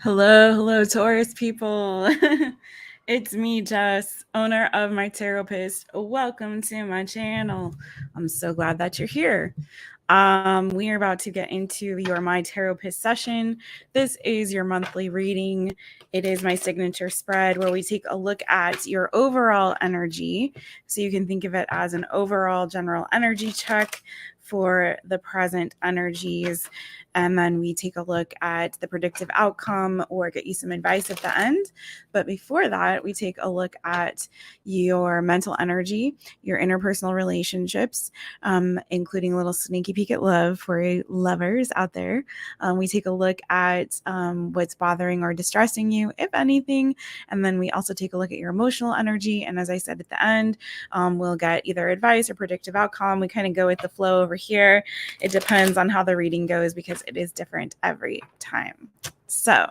Hello, Taurus people. It's me, Jess, owner of My Taropist. Welcome to my channel. I'm so glad that you're here. We are about to get into your My Taropist session. This is your monthly reading. It is my signature spread where we take a look at your overall energy. So you can think of it as an overall general energy check for the present energies. And then we take a look at the predictive outcome or get you some advice at the end. But before that, we take a look at your mental energy, your interpersonal relationships, including a little sneaky peek at love for lovers out there. We take a look at what's bothering or distressing you, if anything. And then we also take a look at your emotional energy. And as I said at the end, we'll get either advice or predictive outcome. We kind of go with the flow over here. It depends on how the reading goes because it is different every time. So,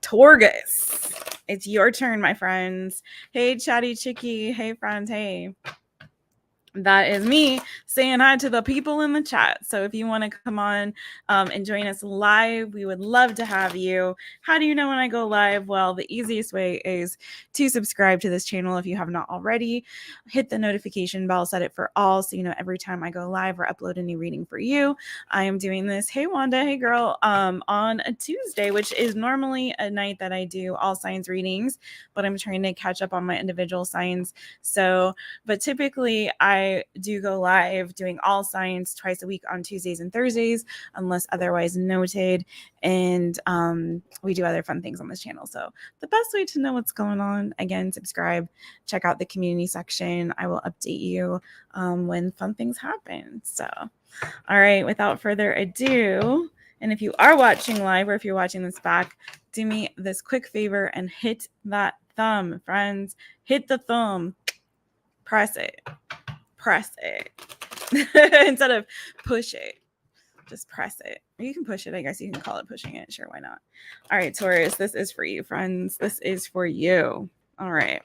Taurus, it's your turn, my friends. Hey, Chatty Chicky. Hey, friends. Hey. That is me saying hi to the people in the chat. So if you want to come on and join us live, we would love to have you. How do you know when I go live? Well, the easiest way is to subscribe to this channel if you have not already. Hit the notification bell, set it for all so you know every time I go live or upload a new reading for you. I am doing this, hey Wanda, hey girl, on a Tuesday, which is normally a night that I do all signs readings, but I'm trying to catch up on my individual signs. But typically I do go live doing all signs twice a week on Tuesdays and Thursdays, unless otherwise noted. And we do other fun things on this channel. So the best way to know what's going on, again, subscribe, check out the community section. I will update you when fun things happen. So, all right, without further ado, and if you are watching live or if you're watching this back, do me this quick favor and hit that thumb, friends. Hit the thumb. Press it instead of push it. Just press it. Or you can push it. I guess you can call it pushing it. Sure, why not? All right, Taurus, this is for you, friends. This is for you. All right.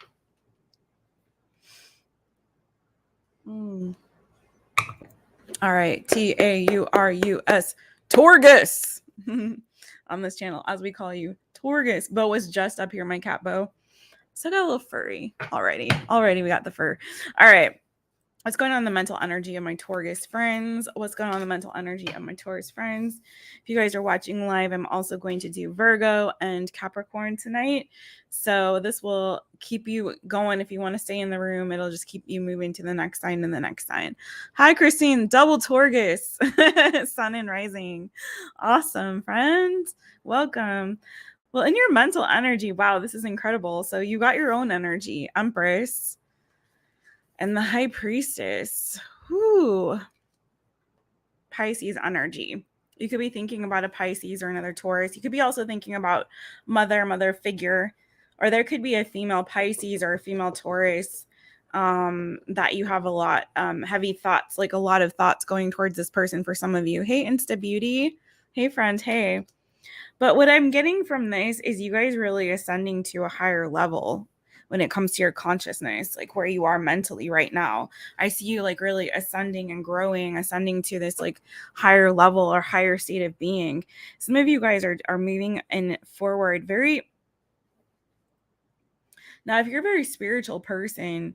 All right. Taurus. Taurus. On this channel, as we call you, Taurus. Bo was just up here, my cat Bo. So got a little furry already. Already we got the fur. All right. What's going on in the mental energy of my Taurus friends? What's going on in the mental energy of my Taurus friends? If you guys are watching live, I'm also going to do Virgo and Capricorn tonight. So this will keep you going. If you want to stay in the room, it'll just keep you moving to the next sign and the next sign. Hi, Christine. Double Taurus. Sun and rising. Awesome, friends. Welcome. Well, in your mental energy, wow, this is incredible. So you got your own energy, Empress. And the High Priestess, Pisces energy. You could be thinking about a Pisces or another Taurus. You could be also thinking about mother figure, or there could be a female Pisces or a female Taurus that you have a lot heavy thoughts, like a lot of thoughts going towards this person for some of you. Hey, Insta Beauty. Hey, friend. Hey. But what I'm getting from this is you guys really ascending to a higher level when it comes to your consciousness, like where you are mentally right now. I see you like really ascending and growing, ascending to this like higher level or higher state of being. Some of you guys are moving in forward very. Now, if you're a very spiritual person,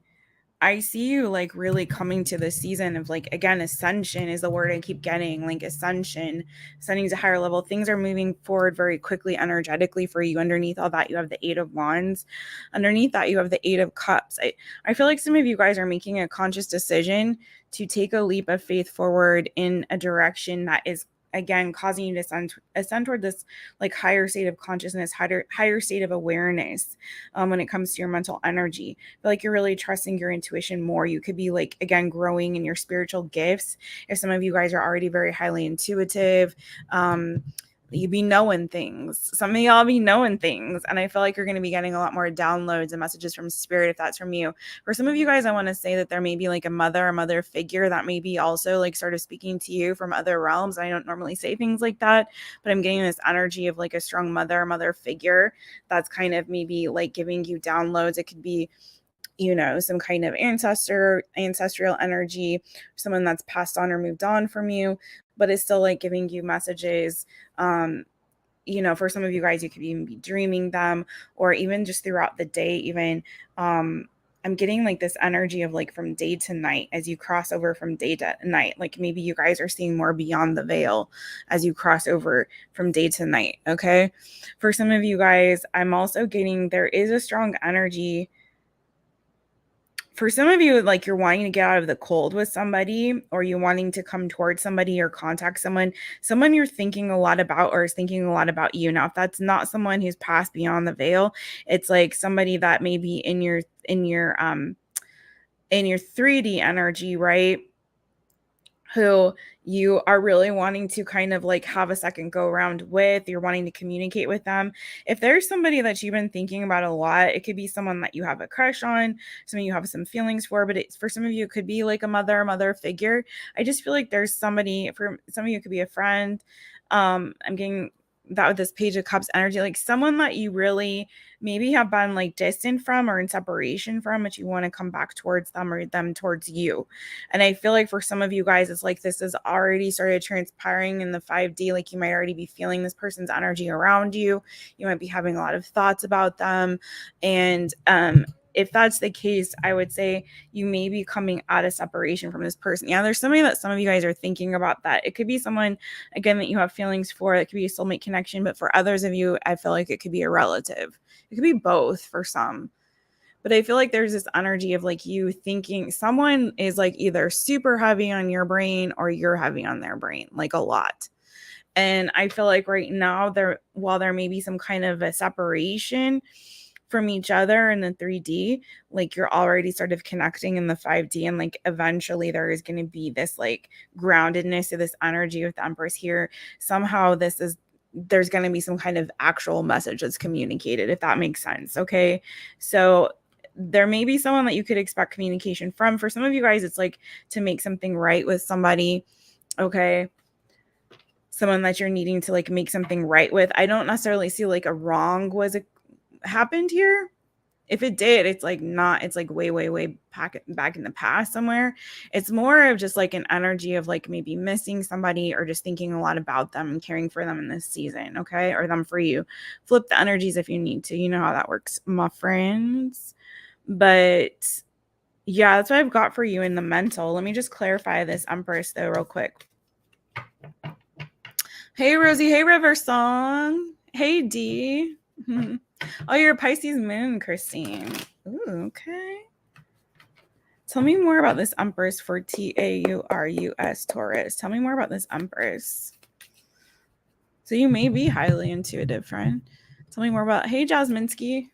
I see you like really coming to the season of like, again, ascension is the word I keep getting, like ascension, ascending to higher level. Things are moving forward very quickly, energetically for you. Underneath all that, you have the Eight of Wands. Underneath that, you have the Eight of Cups. I feel like some of you guys are making a conscious decision to take a leap of faith forward in a direction that is, again, causing you to ascend toward this like higher state of consciousness, higher state of awareness when it comes to your mental energy. I feel like you're really trusting your intuition more. You could be like, again, growing in your spiritual gifts. If some of you guys are already very highly intuitive, you be knowing things. Some of y'all be knowing things. And I feel like you're going to be getting a lot more downloads and messages from spirit if that's from you. For some of you guys, I want to say that there may be like a mother figure that may be also like sort of speaking to you from other realms. I don't normally say things like that, but I'm getting this energy of like a strong mother figure that's kind of maybe like giving you downloads. It could be, you know, some kind of ancestral energy, someone that's passed on or moved on from you, but it's still like giving you messages for some of you guys, you could even be dreaming them, or even just throughout the day, even. I'm getting like this energy of like from day to night as you cross over from day to night. Like maybe you guys are seeing more beyond the veil as you cross over from day to night. Okay. For some of you guys, I'm also getting there is a strong energy. For some of you, like you're wanting to get out of the cold with somebody, or you're wanting to come towards somebody or contact someone you're thinking a lot about or is thinking a lot about you. Now, if that's not someone who's passed beyond the veil, it's like somebody that may be in your 3D energy, right? Who you are really wanting to kind of like have a second go around with, you're wanting to communicate with them. If there's somebody that you've been thinking about a lot, it could be someone that you have a crush on, someone you have some feelings for, but for some of you, it could be like a mother figure. I just feel like there's somebody, for some of you, it could be a friend. I'm getting that with this Page of Cups energy, like someone that you really maybe have been like distant from or in separation from, but you want to come back towards them or them towards you. And I feel like for some of you guys, it's like this has already started transpiring in the 5D. Like you might already be feeling this person's energy around you. You might be having a lot of thoughts about them. And if that's the case, I would say you may be coming out of separation from this person. Yeah, there's somebody that some of you guys are thinking about that. It could be someone, again, that you have feelings for. It could be a soulmate connection. But for others of you, I feel like it could be a relative. It could be both for some. But I feel like there's this energy of like you thinking someone is like either super heavy on your brain or you're heavy on their brain, like a lot. And I feel like right now while there may be some kind of a separation from each other in the 3D, like you're already sort of connecting in the 5D, and like eventually there is going to be this like groundedness of this energy with the Empress here. Somehow there's going to be some kind of actual message that's communicated, if that makes sense. Okay. So there may be someone that you could expect communication from. For some of you guys, it's like to make something right with somebody. Okay. Someone that you're needing to like make something right with. I don't necessarily see like a wrong happened here. If it did, it's like not, it's like way back in the past somewhere. It's more of just like an energy of like maybe missing somebody or just thinking a lot about them and caring for them in this season. Okay. Or them for you. Flip the energies if you need to. You know how that works, my friends. But yeah, that's what I've got for you in the mental. Let me just clarify this Empress though real quick. Hey Rosie, hey River Song, hey D. Oh, you're a Pisces moon, Christine. Ooh, okay. Tell me more about this Empress for Taurus, Taurus. Tell me more about this Empress. So you may be highly intuitive, friend. Tell me more about, hey Jasminsky.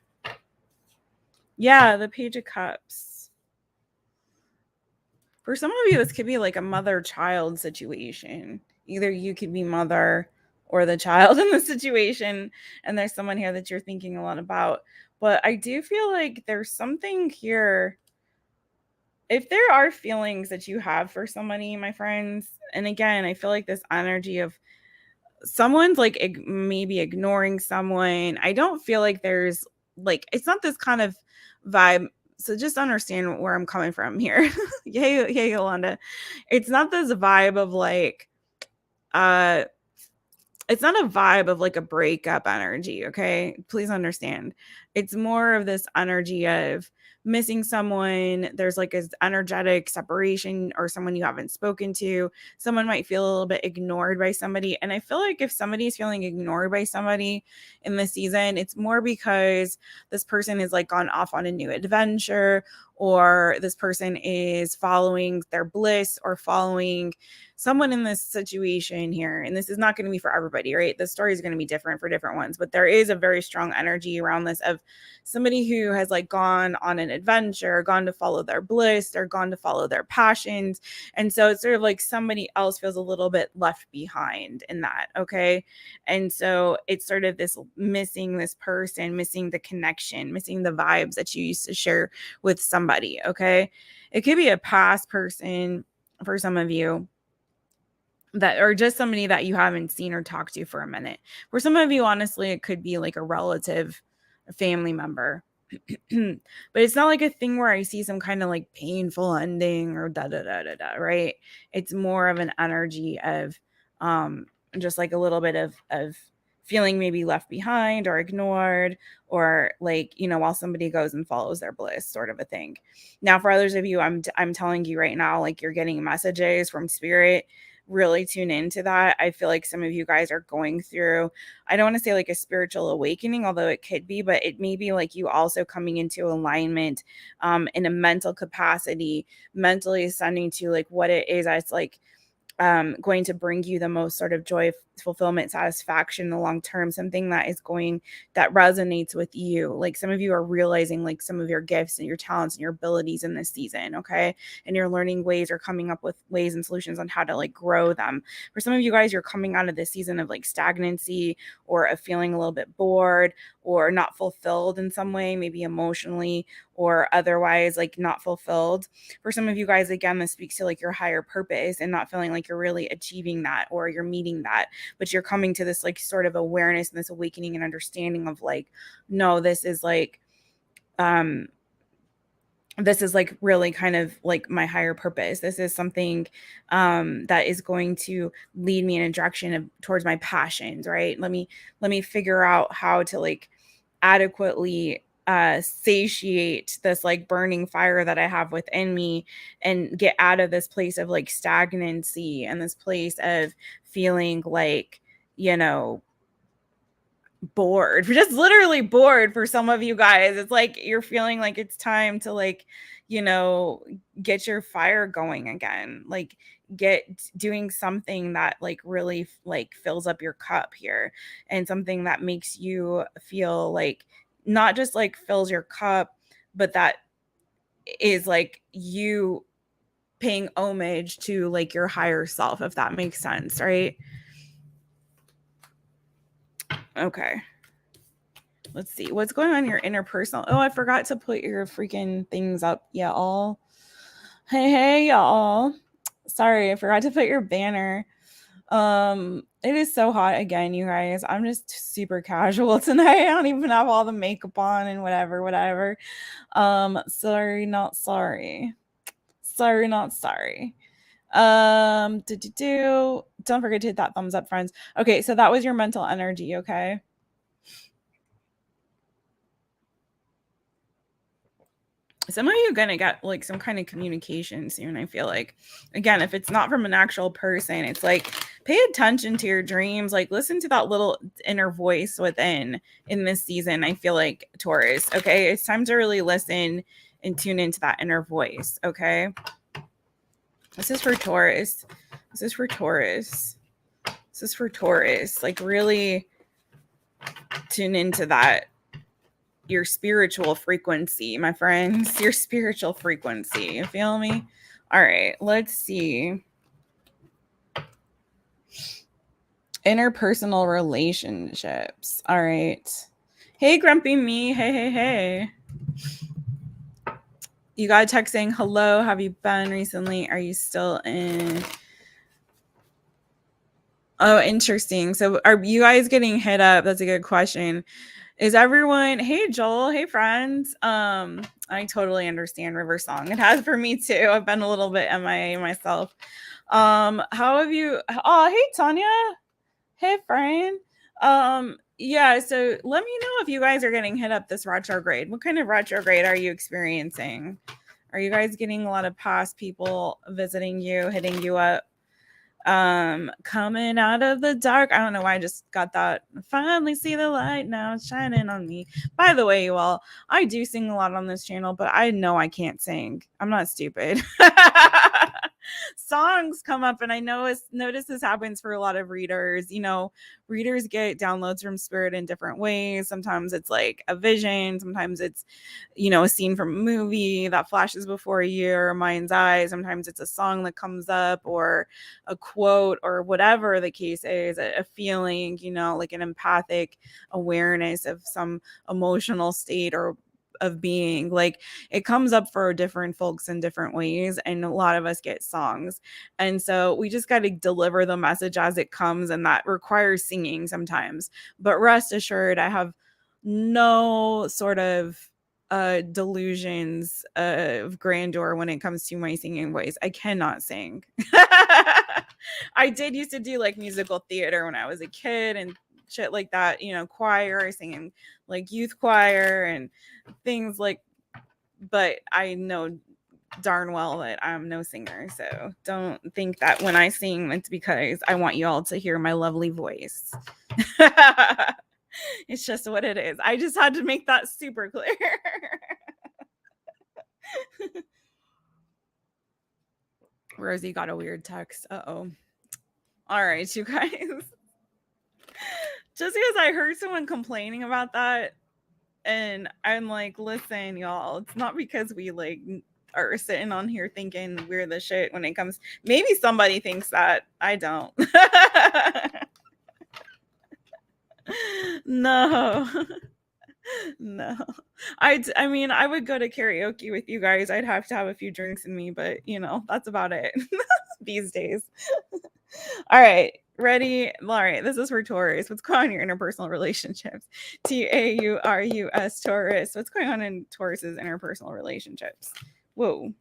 Yeah, the Page of Cups. For some of you, this could be like a mother-child situation. Either you could be mother or the child in the situation, and there's someone here that you're thinking a lot about. But I do feel like there's something here. If there are feelings that you have for somebody, my friends, and again, I feel like this energy of someone's like maybe ignoring someone. I don't feel like there's like, it's not this kind of vibe. So just understand where I'm coming from here. Hey, Yolanda. It's not this vibe of like, uh, it's not a vibe of like a breakup energy. Okay. Please understand. It's more of this energy of missing someone. There's like an energetic separation or someone you haven't spoken to. Someone might feel a little bit ignored by somebody. And I feel like if somebody's feeling ignored by somebody in this season, it's more because this person is like gone off on a new adventure, or this person is following their bliss or following someone in this situation here. And this is not going to be for everybody, right? The story is going to be different for different ones, but there is a very strong energy around this of somebody who has like gone on an adventure, gone to follow their bliss, or gone to follow their passions. And so it's sort of like somebody else feels a little bit left behind in that. Okay. And so it's sort of this missing this person, missing the connection, missing the vibes that you used to share with somebody. Okay. It could be a past person for some of you, that, or just somebody that you haven't seen or talked to for a minute. For some of you, honestly, it could be like a relative, a family member. But it's not like a thing where I see some kind of like painful ending or right? It's more of an energy of just like a little bit of feeling maybe left behind or ignored, or like, while somebody goes and follows their bliss, sort of a thing. Now, for others of you, I'm telling you right now, like, you're getting messages from spirit. Really tune into that. I feel like some of you guys are going through, I don't want to say like a spiritual awakening, although it could be, but it may be like you also coming into alignment in a mental capacity, mentally ascending to like what it is that's like going to bring you the most sort of joy, fulfillment, satisfaction in the long term, something that resonates with you. Like, some of you are realizing like some of your gifts and your talents and your abilities in this season, okay? And you're learning ways or coming up with ways and solutions on how to like grow them. For some of you guys, you're coming out of this season of like stagnancy or of feeling a little bit bored or not fulfilled in some way, maybe emotionally or otherwise, like not fulfilled. For some of you guys, again, this speaks to like your higher purpose and not feeling like you're really achieving that or you're meeting that, but you're coming to this like sort of awareness and this awakening and understanding of like, no, this is like really kind of like my higher purpose. This is something that is going to lead me in a direction towards my passions, right? Let me figure out how to like adequately satiate this like burning fire that I have within me and get out of this place of like stagnancy and this place of feeling like, bored. Just literally bored. For some of you guys, it's like you're feeling like it's time to like, get your fire going again, like get doing something that like really like fills up your cup here, and something that makes you feel like not just like fills your cup, but that is like you paying homage to like your higher self, if that makes sense, right? Okay. Let's see what's going on in your interpersonal. Oh, I forgot to put your freaking things up, y'all. Hey, y'all. Sorry, I forgot to put your banner. It is so hot again, you guys. I'm just super casual tonight. I don't even have all the makeup on and whatever. Sorry, not sorry. Sorry, not sorry. Don't forget to hit that thumbs up, friends. Okay, so that was your mental energy, okay? Some of you are going to get like some kind of communication soon. I feel like, again, if it's not from an actual person, it's like pay attention to your dreams, like listen to that little inner voice within in this season. I feel like, Taurus, okay, it's time to really listen and tune into that inner voice. Okay, this is for Taurus. This is for Taurus. This is for Taurus. Like, really tune into that, your spiritual frequency, my friends, your spiritual frequency. You feel me? All right, let's see. Interpersonal relationships. All right. Hey, grumpy me. Hey. You got a text saying, hello, have you been recently? Are you still in? Oh, interesting. So are you guys getting hit up? That's a good question. Is everyone, hey Joel, hey friends. I totally understand River Song. It has for me too. I've been a little bit MIA myself. How have you? Oh, hey Tanya. Hey friend. Yeah, so let me know if you guys are getting hit up this retrograde. What kind of retrograde are you experiencing? Are you guys getting a lot of past people visiting you, hitting you up? Coming out of the dark. I don't know why I just got that. Finally see the light now, it's shining on me. By the way, you all, I do sing a lot on this channel, but I know I can't sing. I'm not stupid. Songs come up, and I notice this happens for a lot of readers. Readers get downloads from spirit in different ways. Sometimes it's like a vision, sometimes it's a scene from a movie that flashes before your mind's eye. Sometimes it's a song that comes up, or a quote, or whatever the case is, a feeling, like an empathic awareness of some emotional state or of being. Like, it comes up for different folks in different ways, and a lot of us get songs, and so we just got to deliver the message as it comes, and that requires singing sometimes. But rest assured, I have no sort of delusions of grandeur when it comes to my singing voice. I cannot sing. I did used to do like musical theater when I was a kid and shit like that, choir, singing like youth choir and things like, but I know darn well that I'm no singer. So don't think that when I sing, it's because I want you all to hear my lovely voice. It's just what it is. I just had to make that super clear. Rosie got a weird text. Uh-oh. All right, you guys. Just because I heard someone complaining about that, and I'm like, listen, y'all, it's not because we like are sitting on here thinking we're the shit when it comes. Maybe somebody thinks that. I don't. No. No. I mean, I would go to karaoke with you guys. I'd have to have a few drinks in me, but that's about it these days. All right. Ready? All right. This is for Taurus. What's going on in your interpersonal relationships? Taurus, Taurus. What's going on in Taurus's interpersonal relationships? Whoa.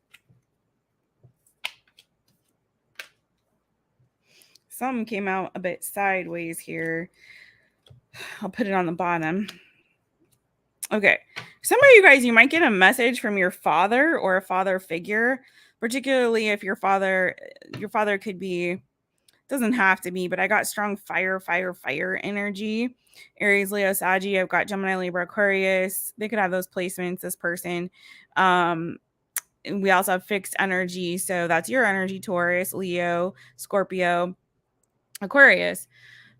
Some came out a bit sideways here. I'll put it on the bottom. Okay. Some of you guys, you might get a message from your father or a father figure, particularly if your father could be, doesn't have to be, but I got strong fire energy. Aries, Leo, Saggy. I've got Gemini, Libra, Aquarius. They could have those placements, this person. We also have fixed energy. So that's your energy, Taurus, Leo, Scorpio, Aquarius.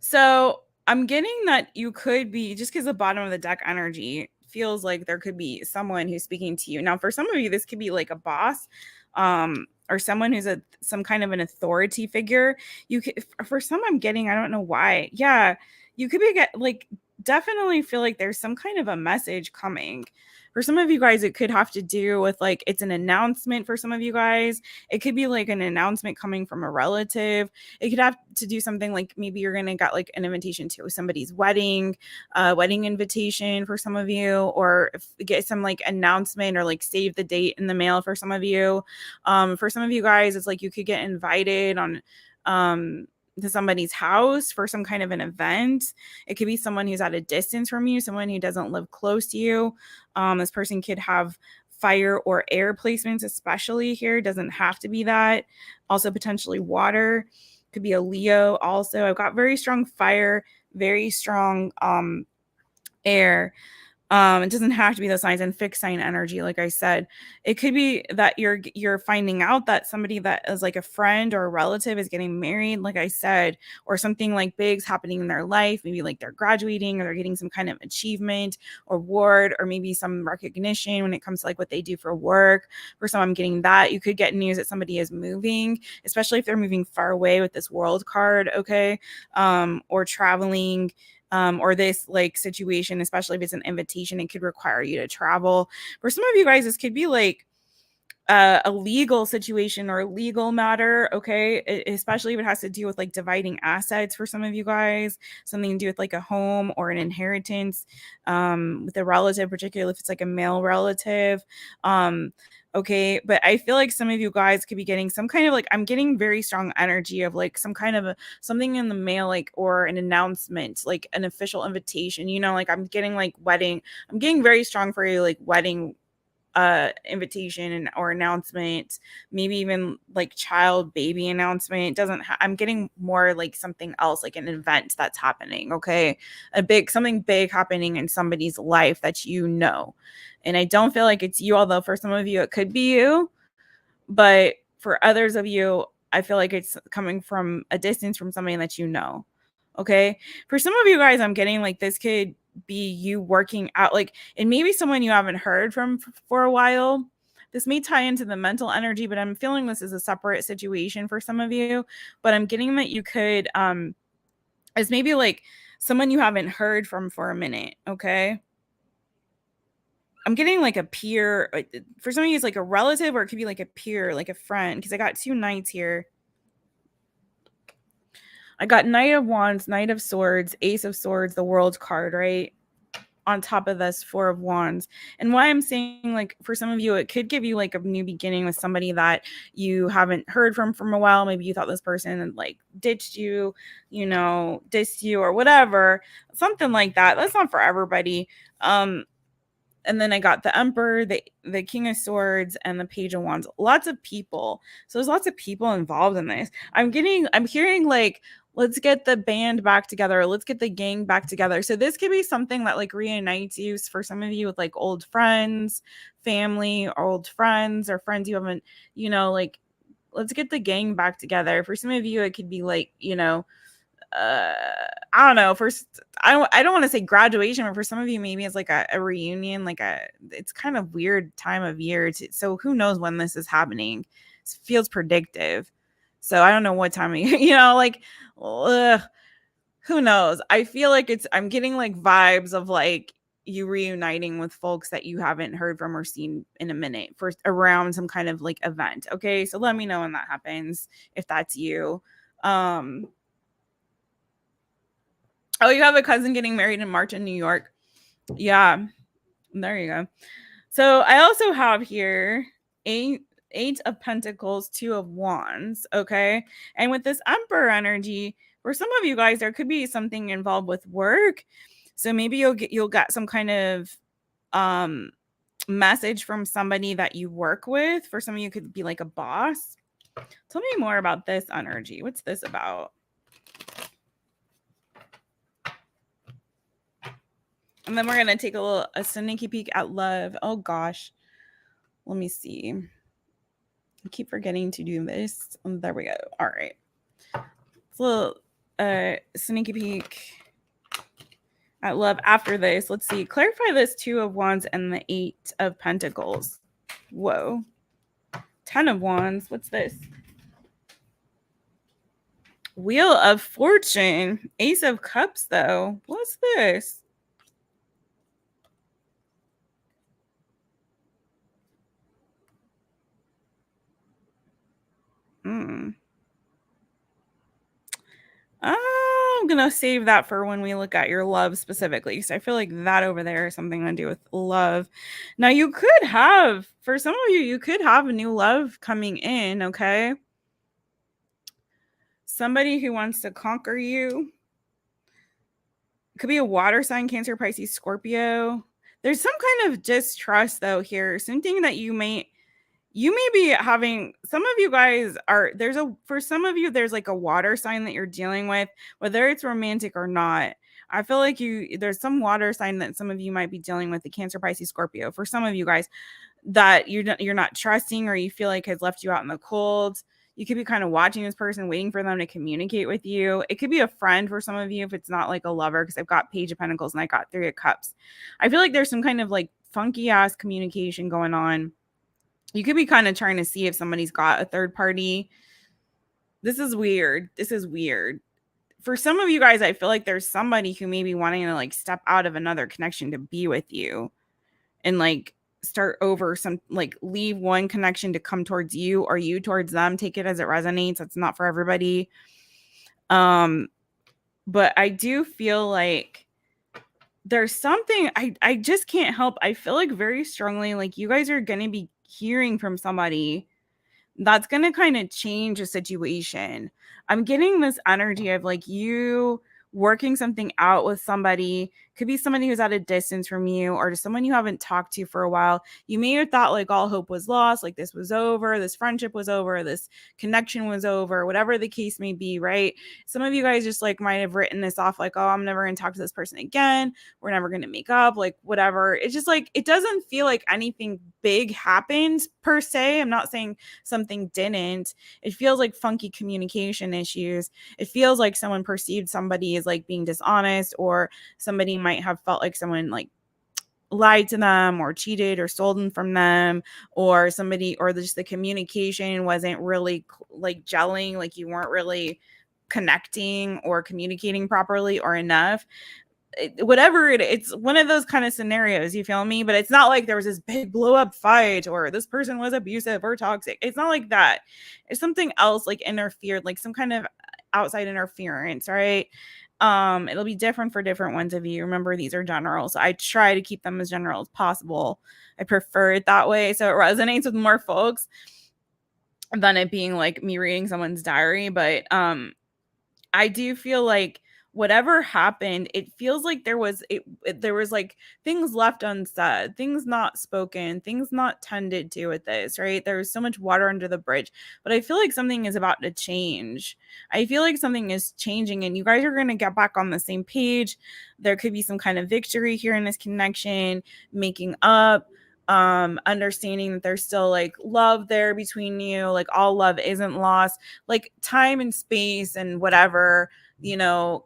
So I'm getting that you could be, just because the bottom of the deck energy feels like there could be someone who's speaking to you. Now, for some of you, this could be like a boss, or someone who's some kind of an authority figure. You could, for some, I'm getting, I don't know why. Yeah, you could be definitely feel like there's some kind of a message coming. For some of you guys, it could have to do with like it's an announcement. For some of you guys, it could be like an announcement coming from a relative. It could have to do something like maybe you're gonna get like an invitation to somebody's wedding, wedding invitation for some of you, or get some like announcement or like save the date in the mail for some of you. For some of you guys, it's like you could get invited on to somebody's house for some kind of an event. It could be someone who's at a distance from you, someone who doesn't live close to you. This person could have fire or air placements, especially here. Doesn't have to be that. Also potentially water. Could be a Leo also. I've got very strong fire, very strong air. It doesn't have to be those signs, and fixed sign energy. Like I said, it could be that you're finding out that somebody that is like a friend or a relative is getting married, like I said, or something like big's happening in their life. Maybe like they're graduating or they're getting some kind of achievement or award, or maybe some recognition when it comes to like what they do for work. For some, I'm getting that. You could get news that somebody is moving, especially if they're moving far away with this world card, okay? Or traveling. Or this like situation, especially if it's an invitation, it could require you to travel. For some of you guys, this could be like a legal situation or a legal matter, okay? Especially if it has to do with like dividing assets for some of you guys, something to do with like a home or an inheritance with a relative, particularly if it's like a male relative. Okay, but I feel like some of you guys could be getting some kind of like, I'm getting very strong energy of like some kind of something in the mail, like, or an announcement, like an official invitation, like I'm getting like wedding. I'm getting very strong for you, like wedding invitation or announcement, maybe even like child baby announcement. I'm getting more like something else, like an event that's happening, okay? Something big happening in somebody's life that and I don't feel like it's you, although for some of you it could be you, but for others of you, I feel like it's coming from a distance from somebody that okay? For some of you guys, I'm getting like this could be you working out, like, and maybe someone you haven't heard from for a while. This may tie into the mental energy, but I'm feeling this is a separate situation for some of you. But I'm getting that you could, it's maybe like someone you haven't heard from for a minute, okay? I'm getting like a peer. For some of you, it's like a relative, or it could be like a peer, like a friend, because I got 2 knights here. I got Knight of Wands, Knight of Swords, Ace of Swords, the World card, right? on top of this Four of Wands. And why I'm saying, like, for some of you, it could give you like a new beginning with somebody that you haven't heard from a while. Maybe you thought this person like ditched you, dissed you or whatever, something like that. That's not for everybody. And then I got the Emperor, the King of Swords, and the Page of Wands. Lots of people. So there's lots of people involved in this. I'm hearing like, let's get the band back together. Let's get the gang back together. So this could be something that like reunites you for some of you with like old friends, family, or old friends, or friends you haven't, like, let's get the gang back together. For some of you, it could be like, I don't know. First, I don't want to say graduation, but for some of you, maybe it's like a reunion. It's kind of weird time of year. So who knows when this is happening? It feels predictive. So I don't know what time of year, who knows? I feel like I'm getting like vibes of like you reuniting with folks that you haven't heard from or seen in a minute for around some kind of like event. Okay. So let me know when that happens, if that's you. Oh, you have a cousin getting married in March in New York. Yeah, there you go. So I also have here eight of Pentacles, Two of Wands. Okay, and with this Emperor energy, for some of you guys, there could be something involved with work. So maybe you'll get some kind of message from somebody that you work with. For some of you, it could be like a boss. Tell me more about this energy. What's this about? And then we're going to take a sneaky peek at love. Oh, gosh. Let me see. I keep forgetting to do this. There we go. All right. It's a little sneaky peek at love after this. Let's see. Clarify this Two of Wands and the Eight of Pentacles. Whoa. 10 of Wands. What's this? Wheel of Fortune. Ace of Cups, though. What's this? I'm going to save that for when we look at your love specifically, because I feel like that over there is something to do with love. Now, you could have, for some of you could have a new love coming in, okay? Somebody who wants to conquer you. Could be a water sign, Cancer, Pisces, Scorpio. There's some kind of distrust, though, here. Something that you may be having. Some of you guys are, for some of you, there's like a water sign that you're dealing with, whether it's romantic or not. I feel like there's some water sign that some of you might be dealing with, the Cancer, Pisces, Scorpio. For some of you guys that you're not trusting, or you feel like has left you out in the cold. You could be kind of watching this person, waiting for them to communicate with you. It could be a friend for some of you if it's not like a lover, because I've got Page of Pentacles and I got Three of Cups. I feel like there's some kind of like funky ass communication going on. You could be kind of trying to see if somebody's got a third party. This is weird. For some of you guys, I feel like there's somebody who may be wanting to like step out of another connection to be with you and like start over, like leave one connection to come towards you, or you towards them. Take it as it resonates. That's not for everybody. But I do feel like there's something I just can't help. I feel like very strongly like you guys are going to be hearing from somebody that's going to kind of change a situation. I'm getting this energy of like you working something out with somebody. Could be somebody who's at a distance from you, or just someone you haven't talked to for a while. You may have thought like all hope was lost, like this was over, this friendship was over, this connection was over, whatever the case may be, right? Some of you guys just like might have written this off like, oh, I'm never going to talk to this person again. We're never going to make up, like whatever. It's just like, it doesn't feel like anything big happened per se. I'm not saying something didn't. It feels like funky communication issues. It feels like someone perceived somebody as like being dishonest, or somebody might have felt like someone like lied to them or cheated or stolen from them, or just the communication wasn't really like gelling, like you weren't really connecting or communicating properly or enough. It's one of those kind of scenarios, you feel me? But it's not like there was this big blow up fight or this person was abusive or toxic. It's not like that. It's something else, like interfered, like some kind of outside interference, right? It'll be different for different ones of you. Remember, these are general, so I try to keep them as general as possible. I prefer it that way, so it resonates with more folks than it being like me reading someone's diary. But I do feel like whatever happened, it feels like there was like things left unsaid, things not spoken, things not tended to with this, right? There was so much water under the bridge, but I feel like something is about to change. I feel like something is changing and you guys are going to get back on the same page. There could be some kind of victory here in this connection, making up, understanding that there's still like love there between you, like all love isn't lost, like time and space and whatever, you know,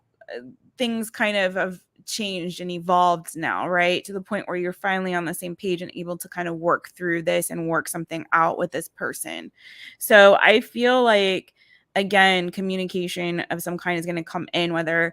things kind of have changed and evolved now, right? To the point where you're finally on the same page and able to kind of work through this and work something out with this person. So I feel like, again, communication of some kind is going to come in, whether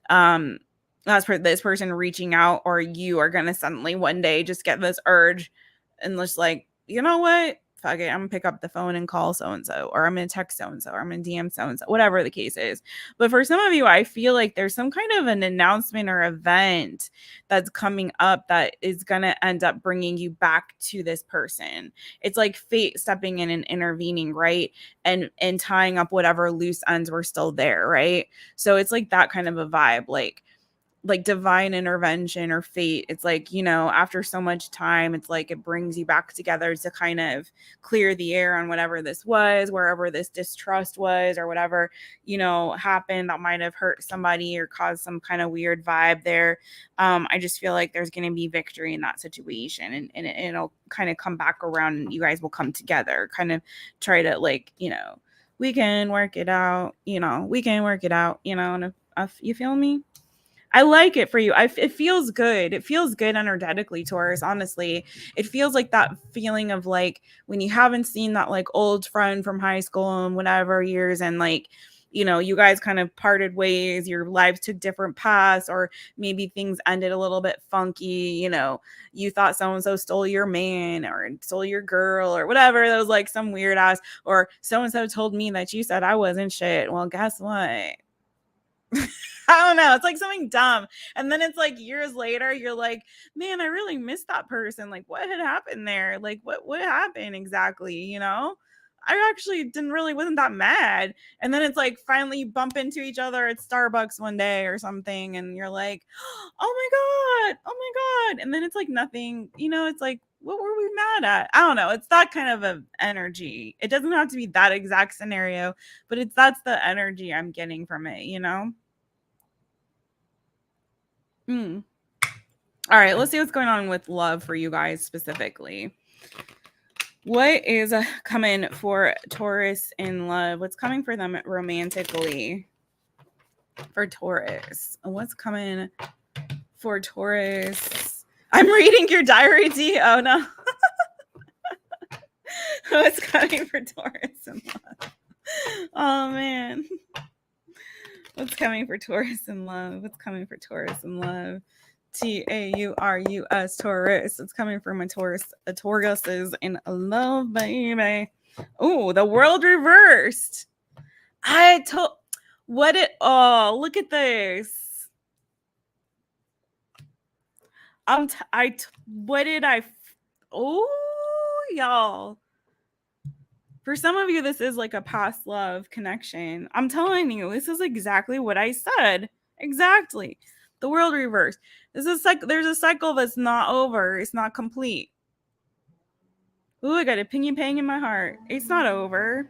that's for this person reaching out or you are going to suddenly one day just get this urge and just like, you know what? Fuck it. I'm gonna pick up the phone and call so and so, or I'm gonna text so and so, or I'm gonna DM so and so, whatever the case is. But for some of you, I feel like there's some kind of an announcement or event that's coming up that is gonna end up bringing you back to this person. It's like fate stepping in and intervening, right? And tying up whatever loose ends were still there, right? So it's like that kind of a vibe, like divine intervention or fate. It's like, you know, after so much time, it's like it brings you back together to kind of clear the air on whatever this was, wherever this distrust was, or whatever, you know, happened that might have hurt somebody or caused some kind of weird vibe there. I just feel like there's going to be victory in that situation, and it'll kind of come back around and you guys will come together, kind of try to, like, you know, we can work it out, you know, we can work it out, you know, and if you feel me, I like it for you. It feels good. It feels good energetically, Taurus. Honestly, it feels like that feeling of like when you haven't seen that like old friend from high school and whatever years, and like, you know, you guys kind of parted ways, your lives took different paths, or maybe things ended a little bit funky. You know, you thought so and so stole your man or stole your girl or whatever. That was like some weird ass, or so and so told me that you said I wasn't shit. Well, guess what? I don't know. It's like something dumb. And then it's like years later, you're like, man, I really miss that person. Like, what had happened there? Like, what happened exactly? You know? I actually wasn't that mad. And then it's like finally you bump into each other at Starbucks one day or something, and you're like, oh my God, oh my God. And then it's like nothing, you know, it's like, what were we mad at? I don't know. It's that kind of a energy. It doesn't have to be that exact scenario, but that's the energy I'm getting from it, you know? Mm. All right, let's see what's going on with love for you guys specifically. What is coming for Taurus in love? What's coming for them romantically? For Taurus. What's coming for Taurus? I'm reading your diary, D. Oh no. What's coming for Taurus in love? Oh man. What's coming for Taurus in love? What's coming for Taurus in love? Taurus, Taurus. It's coming from my Taurus is in love, baby. Oh, the world reversed. I told what it. Oh, look at this. What did I? Oh, y'all. For some of you, this is like a past love connection. I'm telling you, this is exactly what I said. Exactly. The world reversed. There's a cycle that's not over. It's not complete. Ooh, I got a pingy pang in my heart. It's not over.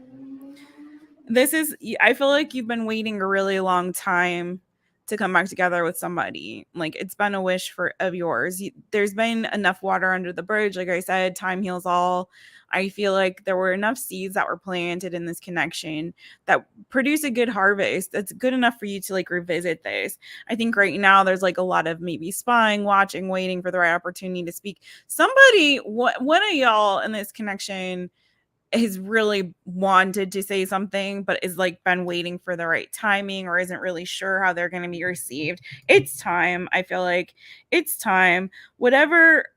I feel like you've been waiting a really long time to come back together with somebody. Like, it's been a wish of yours. There's been enough water under the bridge. Like I said, time heals all. I feel like there were enough seeds that were planted in this connection that produce a good harvest. That's good enough for you to like revisit this. I think right now there's like a lot of maybe spying, watching, waiting for the right opportunity to speak. Somebody, one of y'all in this connection has really wanted to say something, but is like been waiting for the right timing or isn't really sure how they're going to be received. It's time. I feel like it's time. Whatever,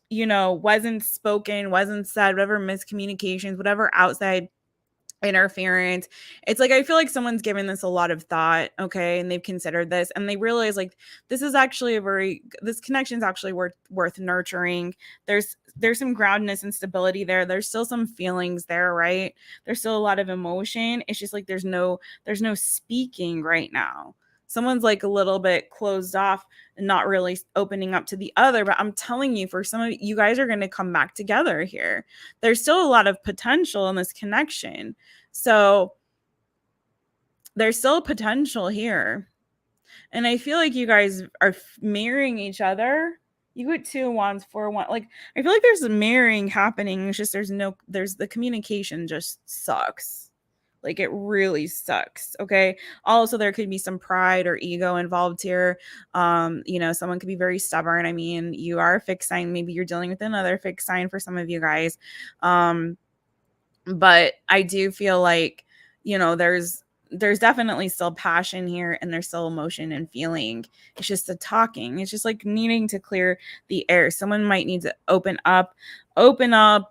you know, wasn't spoken, wasn't said, whatever miscommunications, whatever outside interference. It's like I feel like someone's given this a lot of thought, okay, and they've considered this and they realize like this connection is actually worth nurturing. There's some groundedness and stability there. There's still some feelings there, right? There's still a lot of emotion. It's just like there's no speaking right now. Someone's like a little bit closed off and not really opening up to the other, but I'm telling you, for some of you guys are going to come back together here. There's still a lot of potential in this connection. So there's still potential here. And I feel like you guys are mirroring each other. You get 2 wands, 4 wands. Like, I feel like there's a mirroring happening. It's just there's the communication just sucks. Like, it really sucks. Okay. Also, there could be some pride or ego involved here. Someone could be very stubborn. I mean, you are a fixed sign. Maybe you're dealing with another fixed sign for some of you guys. But I do feel like, there's definitely still passion here and there's still emotion and feeling. It's just the talking. It's just like needing to clear the air. Someone might need to open up, offer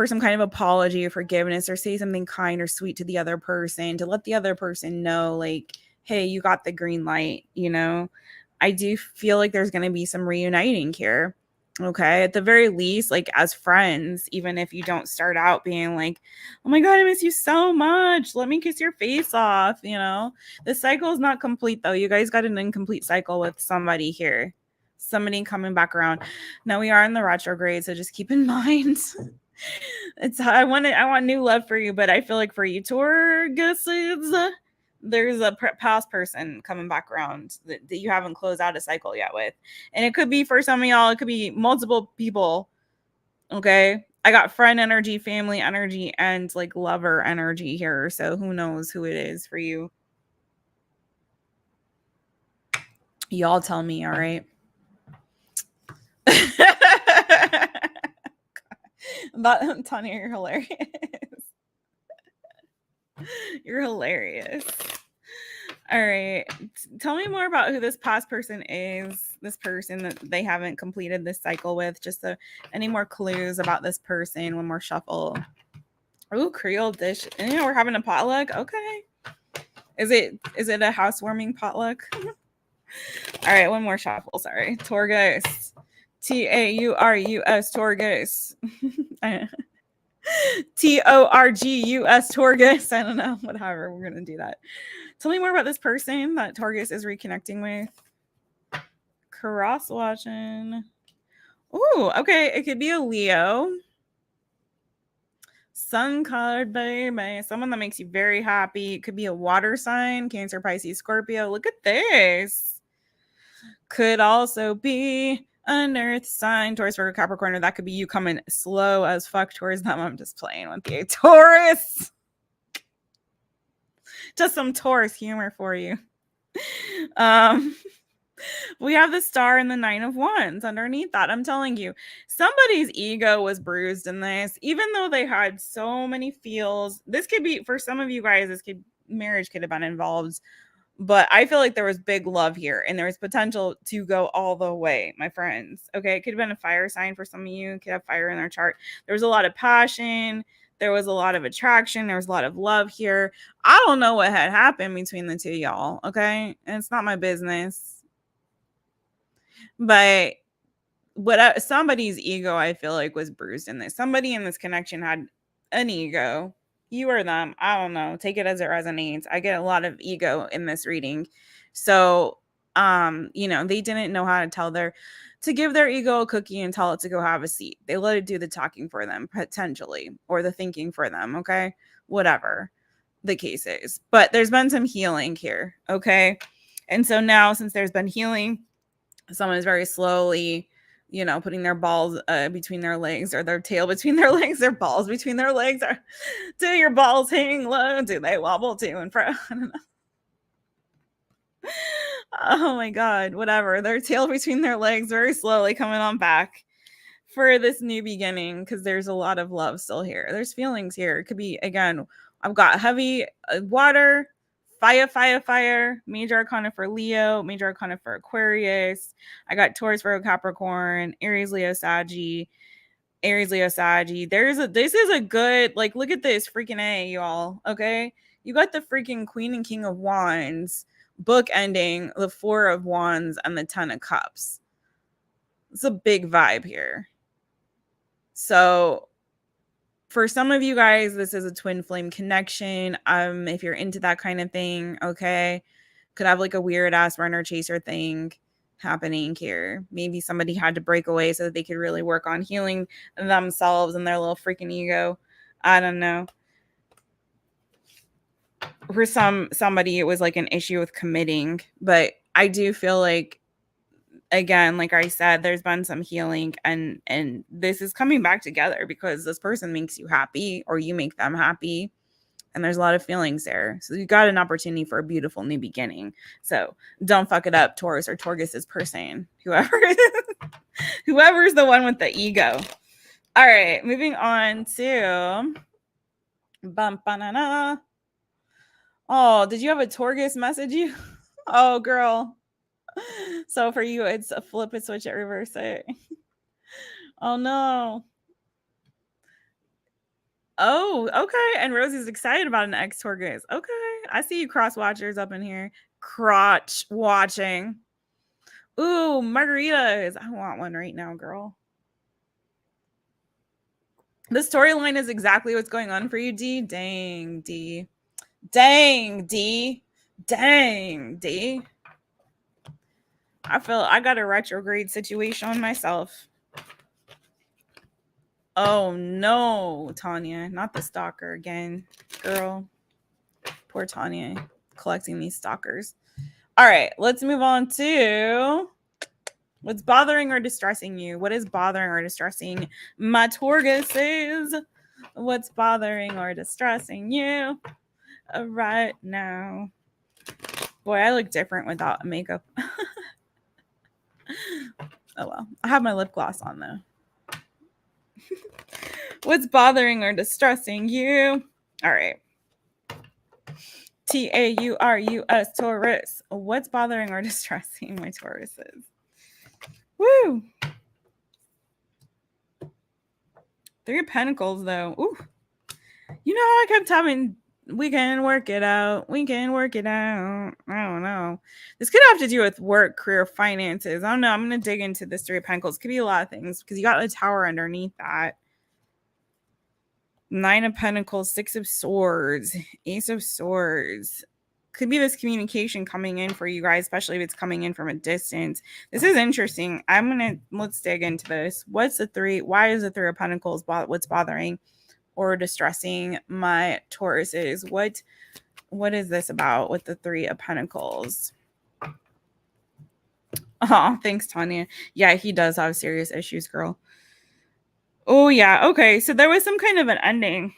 some kind of apology or forgiveness or say something kind or sweet to the other person to let the other person know, like, hey, you got the green light. I do feel like there's going to be some reuniting here. Okay. At the very least, like as friends, even if you don't start out being like, oh my God, I miss you so much. Let me kiss your face off. The cycle is not complete though. You guys got an incomplete cycle with somebody here. Somebody coming back around. Now we are in the retrograde, so just keep in mind. I want new love for you, but I feel like for you, Taurus, there's a past person coming back around that you haven't closed out a cycle yet with. And it could be for some of y'all, it could be multiple people. Okay. I got friend energy, family energy, and like lover energy here. So who knows who it is for you? Y'all tell me, all right? Tanya, you're hilarious. You're hilarious. All right. Tell me more about who this past person is, this person that they haven't completed this cycle with. Just any more clues about this person. One more shuffle. Ooh, Creole dish. We're having a potluck. Okay. Is it a housewarming potluck? All right, one more shuffle. Sorry. Taurus. Taurus. Taurus. Torgus. Taurus. I don't know. Whatever. We're going to do that. Tell me more about this person that Taurus is reconnecting with. Cross watching. Ooh, okay. It could be a Leo. Sun card, baby. Someone that makes you very happy. It could be a water sign. Cancer, Pisces, Scorpio. Look at this. Could also be an earth sign. Taurus, Virgo, Capricorn. Or that could be you coming slow as fuck towards them. I'm just playing with you. Taurus. Just some Taurus humor for you. We have the star and the 9 of wands underneath that. I'm telling you, somebody's ego was bruised in this, even though they had so many feels. This could be, for some of you guys, marriage could have been involved, but I feel like there was big love here and there was potential to go all the way, my friends. Okay. It could have been a fire sign for some of you. It could have fire in their chart. There was a lot of passion. There was a lot of attraction. There was a lot of love here. I don't know what had happened between the two of y'all. Okay. And it's not my business. But somebody's ego, I feel like, was bruised in this. Somebody in this connection had an ego. You or them, I don't know. Take it as it resonates. I get a lot of ego in this reading. So, they didn't know how to give their ego a cookie and tell it to go have a seat. They let it do the talking for them, potentially, or the thinking for them. Okay. Whatever the case is. But there's been some healing here. Okay. And so now, since there's been healing, someone is very slowly, putting their balls between their legs, or their tail between their legs, their balls between their legs. Or do your balls hang low? Do they wobble to and fro? I don't know. Oh my God, whatever. Their tail between their legs, very slowly coming on back for this new beginning, because there's a lot of love still here. There's feelings here. It could be, again, I've got heavy water, fire, major arcana for Leo, major arcana for Aquarius. I got Taurus, Virgo, Capricorn, Aries, Leo, Saggy, Aries, Leo, Saggy. This is a good, like, look at this freaking A, y'all. Okay. You got the freaking Queen and King of Wands book ending, the Four of Wands, and the Ten of Cups. It's a big vibe here. So for some of you guys, this is a twin flame connection. If you're into that kind of thing, okay, could have like a weird ass runner chaser thing happening here. Maybe somebody had to break away so that they could really work on healing themselves and their little freaking ego. I don't know. For somebody, it was like an issue with committing, but I do feel like, again, like I said, there's been some healing, and this is coming back together because this person makes you happy or you make them happy, and there's a lot of feelings there. So you got an opportunity for a beautiful new beginning. So don't fuck it up, Taurus or Taurus's person, whoever's the one with the ego. All right, moving on to oh, did you have a Taurus message you? Oh, girl. So for you, it's a flip it, switch it, reverse it. Oh no. Oh, okay. And Rosie's excited about an ex Taurus. Okay. I see you cross watchers up in here. Crotch watching. Ooh, margaritas. I want one right now, girl. The storyline is exactly what's going on for you, D. Dang, D. Dang, D. Dang, D. I feel I got a retrograde situation on myself. Oh no, Tanya, not the stalker again, girl. Poor Tanya, collecting these stalkers. All right, let's move on to what's bothering or distressing you. What is bothering or distressing my Tauruses? What's bothering or distressing you right now? Boy, I look different without makeup. Oh well, I have my lip gloss on though. What's bothering or distressing you? All right. Taurus, Taurus. What's bothering or distressing my Tauruses? Woo! Three of Pentacles, though. Ooh. You know how I kept having, we can work it out. We can work it out. I don't know. This could have to do with work, career, finances. I don't know. I'm going to dig into this Three of Pentacles. Could be a lot of things because you got the Tower underneath that. Nine of Pentacles, Six of Swords, Ace of Swords. Could be this communication coming in for you guys, especially if it's coming in from a distance. This is interesting. Let's dig into this. What's the three? Why is the Three of Pentacles what's bothering or distressing my Tauruses? What is this about with the Three of Pentacles? Oh, thanks, Tanya. Yeah, he does have serious issues, girl. Oh, yeah. Okay. So there was some kind of an ending.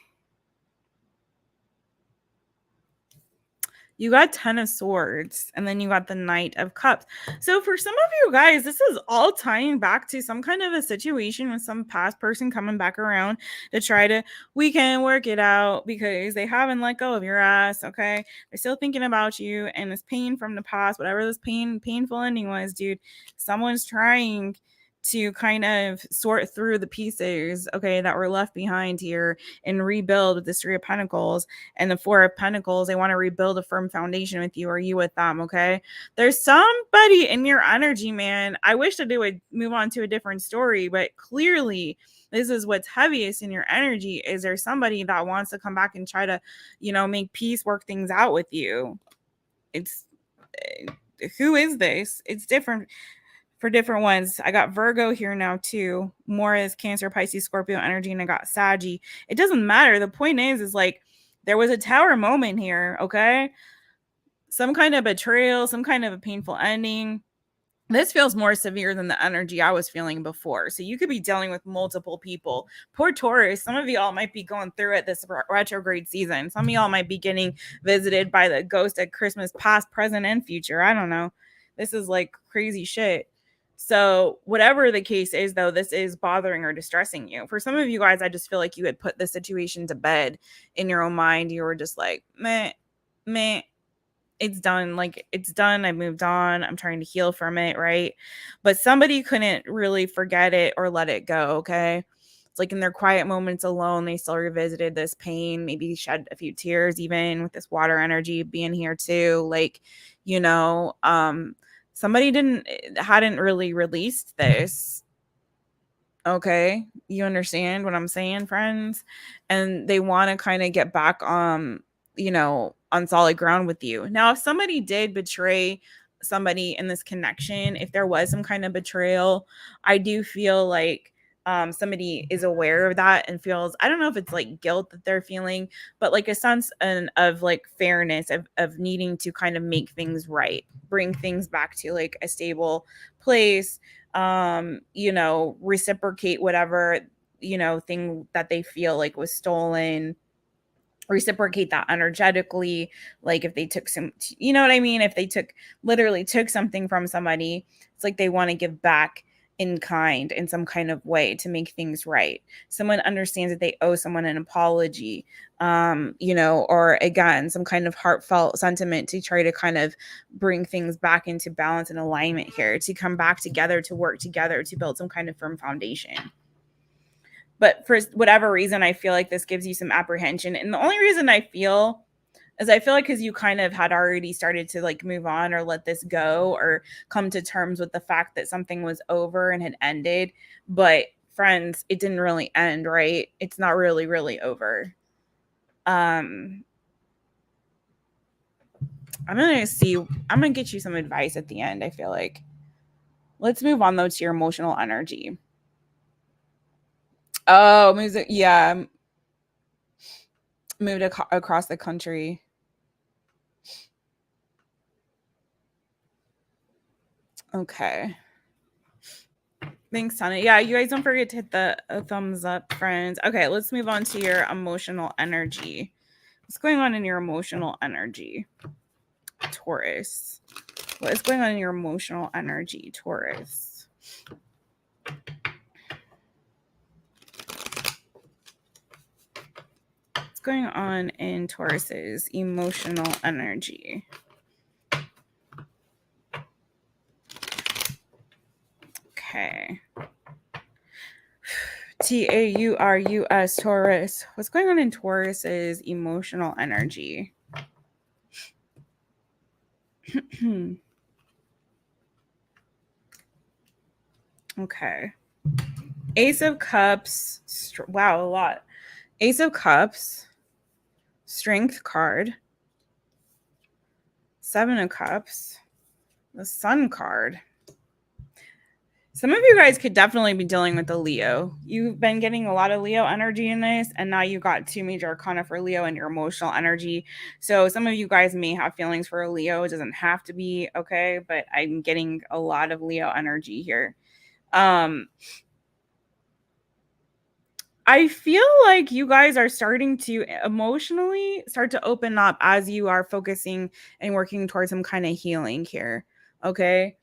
You got Ten of Swords, and then you got the Knight of Cups. So for some of you guys, this is all tying back to some kind of a situation with some past person coming back around to try to, we can work it out because they haven't let go of your ass, okay? They're still thinking about you, and this pain from the past, whatever this painful ending was, dude, someone's trying to kind of sort through the pieces, okay, that were left behind here and rebuild with this Three of Pentacles and the Four of Pentacles. They want to rebuild a firm foundation with you or you with them, okay? There's somebody in your energy, man. I wish that they would move on to a different story, but clearly this is what's heaviest in your energy. Is there somebody that wants to come back and try to, make peace, work things out with you? It's, who is this? It's different for different ones. I got Virgo here now too. More is Cancer, Pisces, Scorpio energy, and I got Saggy. It doesn't matter. The point is like there was a Tower moment here, okay? Some kind of betrayal, some kind of a painful ending. This feels more severe than the energy I was feeling before. So you could be dealing with multiple people. Poor Taurus, some of y'all might be going through it this retrograde season. Some of y'all might be getting visited by the ghost at Christmas, past, present, and future. I don't know. This is like crazy shit. So whatever the case is, though, this is bothering or distressing you. For some of you guys, I just feel like you had put the situation to bed in your own mind. You were just like, meh, it's done. Like, it's done. I moved on. I'm trying to heal from it, right? But somebody couldn't really forget it or let it go, okay? It's like in their quiet moments alone, they still revisited this pain, maybe shed a few tears, even with this water energy being here too. Like, somebody hadn't really released this. Okay, you understand what I'm saying, friends? And they want to kind of get back on solid ground with you. Now, if somebody did betray somebody in this connection, if there was some kind of betrayal, I do feel like somebody is aware of that and feels, I don't know if it's like guilt that they're feeling, but like a sense of like fairness of needing to kind of make things right, bring things back to like a stable place, reciprocate whatever, thing that they feel like was stolen, reciprocate that energetically. Like if they took some, you know what I mean? If they literally took something from somebody, it's like they want to give back in kind, in some kind of way, to make things right. Someone understands that they owe someone an apology, or again, some kind of heartfelt sentiment to try to kind of bring things back into balance and alignment here, to come back together, to work together, to build some kind of firm foundation. But for whatever reason, I feel like this gives you some apprehension. And the only reason I feel like because you kind of had already started to like move on or let this go or come to terms with the fact that something was over and had ended. But friends, it didn't really end, right? It's not really, really over. I'm gonna get you some advice at the end, I feel like. Let's move on though to your emotional energy. Oh, music, yeah. Moved across the country. Okay. Thanks, Tanya. Yeah, you guys don't forget to hit the thumbs up, friends. Okay, let's move on to your emotional energy. What's going on in your emotional energy, Taurus? What is going on in your emotional energy, Taurus? What's going on in Taurus's emotional energy? Okay. Taurus, Taurus. What's going on in Taurus's emotional energy? Okay. Ace of Cups. Wow, a lot. Ace of Cups. Strength card. Seven of Cups. The Sun card. Some of you guys could definitely be dealing with the Leo. You've been getting a lot of Leo energy in this, and now you got two major arcana for Leo and your emotional energy. So some of you guys may have feelings for a Leo. It doesn't have to be, okay? But I'm getting a lot of Leo energy here. I feel like you guys are starting to emotionally start to open up as you are focusing and working towards some kind of healing here, okay?